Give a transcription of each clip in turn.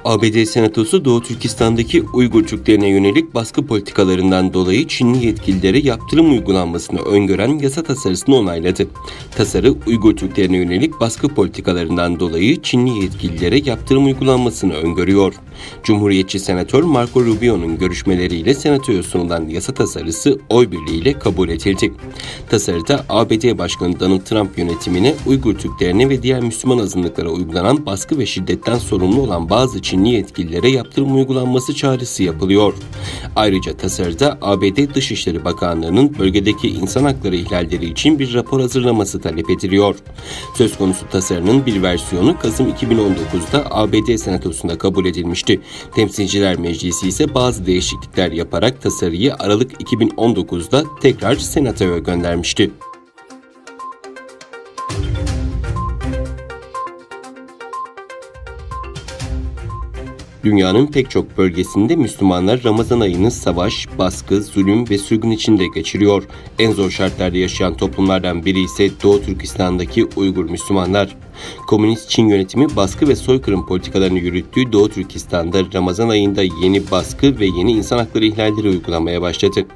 ABD Senatosu Doğu Türkistan'daki Uygur Türklerine yönelik baskı politikalarından dolayı Çinli yetkililere yaptırım uygulanmasını öngören yasa tasarısını onayladı. Tasarı, Uygur Türklerine yönelik baskı politikalarından dolayı Çinli yetkililere yaptırım uygulanmasını öngörüyor. Cumhuriyetçi Senatör Marco Rubio'nun görüşmeleriyle Senato'ya sunulan yasa tasarısı oy birliğiyle kabul edildi. Tasarıda ABD Başkanı Donald Trump yönetimine Uygur Türklerine ve diğer Müslüman azınlıklara uygulanan baskı ve şiddetten sorumlu olan bazı Çinli yetkililere yaptırım uygulanması çağrısı yapılıyor. Ayrıca tasarıda ABD Dışişleri Bakanlığı'nın bölgedeki insan hakları ihlalleri için bir rapor hazırlaması talep ediliyor. Söz konusu tasarının bir versiyonu Kasım 2019'da ABD Senatosu'nda kabul edilmişti. Temsilciler Meclisi ise bazı değişiklikler yaparak tasarıyı Aralık 2019'da tekrar Senato'ya göndermişti. Dünyanın pek çok bölgesinde Müslümanlar Ramazan ayını savaş, baskı, zulüm ve sürgün içinde geçiriyor. En zor şartlarda yaşayan toplumlardan biri ise Doğu Türkistan'daki Uygur Müslümanlar. Komünist Çin yönetimi baskı ve soykırım politikalarını yürüttüğü Doğu Türkistan'da Ramazan ayında yeni baskı ve yeni insan hakları ihlalleri uygulamaya başladı.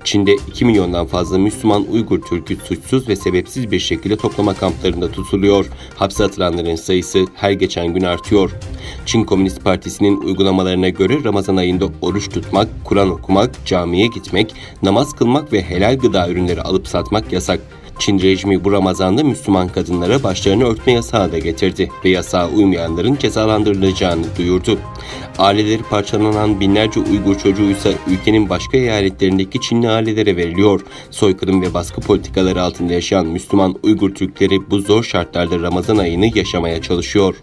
Çin'de 2 milyondan fazla Müslüman Uygur Türk'ü suçsuz ve sebepsiz bir şekilde toplama kamplarında tutuluyor. Hapse atılanların sayısı her geçen gün artıyor. Çin Komünist Partisi'nin uygulamalarına göre Ramazan ayında oruç tutmak, Kur'an okumak, camiye gitmek, namaz kılmak ve helal gıda ürünleri alıp satmak yasak. Çin rejimi bu Ramazan'da Müslüman kadınlara başlarını örtme yasağı da getirdi ve yasağa uymayanların cezalandırılacağını duyurdu. Aileleri parçalanan binlerce Uygur çocuğu ise ülkenin başka eyaletlerindeki Çinli ailelere veriliyor. Soykırım ve baskı politikaları altında yaşayan Müslüman Uygur Türkleri bu zor şartlarda Ramazan ayını yaşamaya çalışıyor.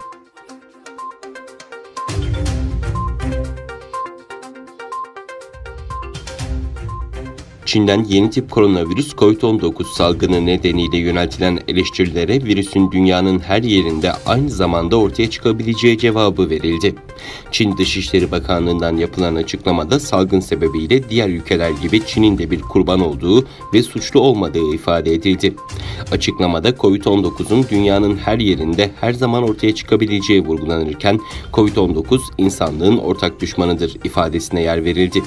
Çin'den yeni tip koronavirüs COVID-19 salgını nedeniyle yöneltilen eleştirilere virüsün dünyanın her yerinde aynı zamanda ortaya çıkabileceği cevabı verildi. Çin Dışişleri Bakanlığı'ndan yapılan açıklamada salgın sebebiyle diğer ülkeler gibi Çin'in de bir kurban olduğu ve suçlu olmadığı ifade edildi. Açıklamada COVID-19'un dünyanın her yerinde her zaman ortaya çıkabileceği vurgulanırken COVID-19 insanlığın ortak düşmanıdır ifadesine yer verildi.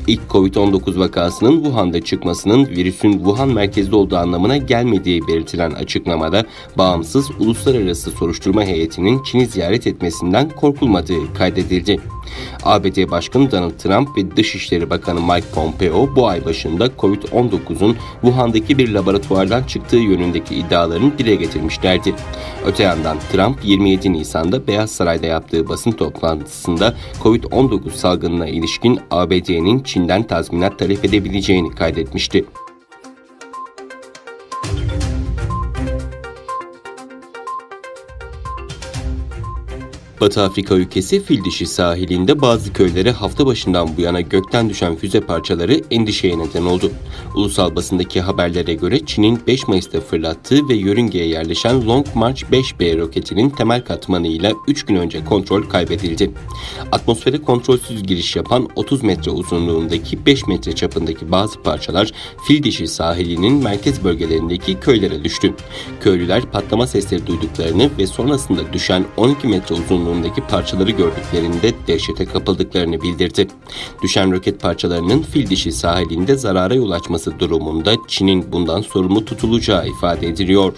İlk COVID-19 vakasının Wuhan'da çıkmasının virüsün Wuhan merkezli olduğu anlamına gelmediği belirtilen açıklamada bağımsız uluslararası soruşturma heyetinin Çin'i ziyaret etmesinden korkulmadığı kaydedildi. ABD Başkanı Donald Trump ve Dışişleri Bakanı Mike Pompeo bu ay başında COVID-19'un Wuhan'daki bir laboratuvardan çıktığı yönündeki iddialarını dile getirmişlerdi. Öte yandan Trump 27 Nisan'da Beyaz Saray'da yaptığı basın toplantısında COVID-19 salgınına ilişkin ABD'nin Çin'den tazminat talep edebileceğini kaydetmişti. Batı Afrika ülkesi Fildişi sahilinde bazı köylere hafta başından bu yana gökten düşen füze parçaları endişeye neden oldu. Ulusal basındaki haberlere göre Çin'in 5 Mayıs'ta fırlattığı ve yörüngeye yerleşen Long March 5B roketinin temel katmanıyla 3 gün önce kontrol kaybedildi. Atmosfere kontrolsüz giriş yapan 30 metre uzunluğundaki 5 metre çapındaki bazı parçalar Fildişi sahilinin merkez bölgelerindeki köylere düştü. Köylüler patlama sesleri duyduklarını ve sonrasında düşen 12 metre uzunluğundaki parçaları gördüklerinde dehşete kapıldıklarını bildirdi. Düşen roket parçalarının Fildişi sahilinde zarara yol açması durumunda Çin'in bundan sorumlu tutulacağı ifade ediliyor.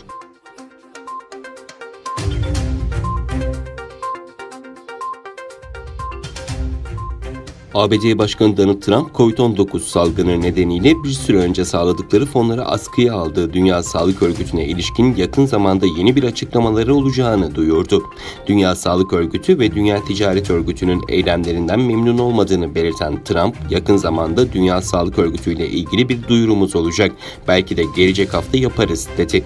ABD Başkanı Donald Trump, COVID-19 salgını nedeniyle bir süre önce sağladıkları fonları askıya aldığı Dünya Sağlık Örgütü'ne ilişkin yakın zamanda yeni bir açıklamaları olacağını duyurdu. Dünya Sağlık Örgütü ve Dünya Ticaret Örgütü'nün eylemlerinden memnun olmadığını belirten Trump, yakın zamanda Dünya Sağlık Örgütü ile ilgili bir duyurumuz olacak, belki de gelecek hafta yaparız dedi.